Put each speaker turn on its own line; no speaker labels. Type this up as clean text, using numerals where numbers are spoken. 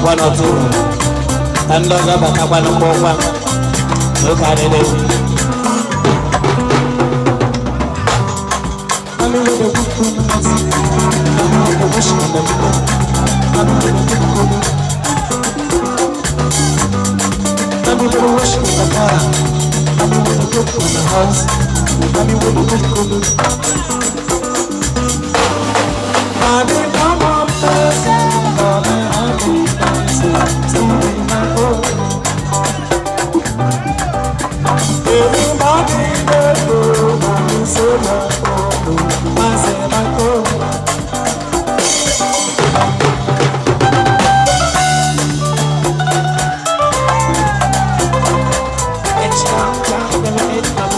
one or two. And those are back up and over. Look at it. I'm in the book for the music. I'm in the wish for the book. I'm in the book. I'm in the wish for the car. I'm in the book for the house. I'm in the book for the. I'm in the book for the. Everybody,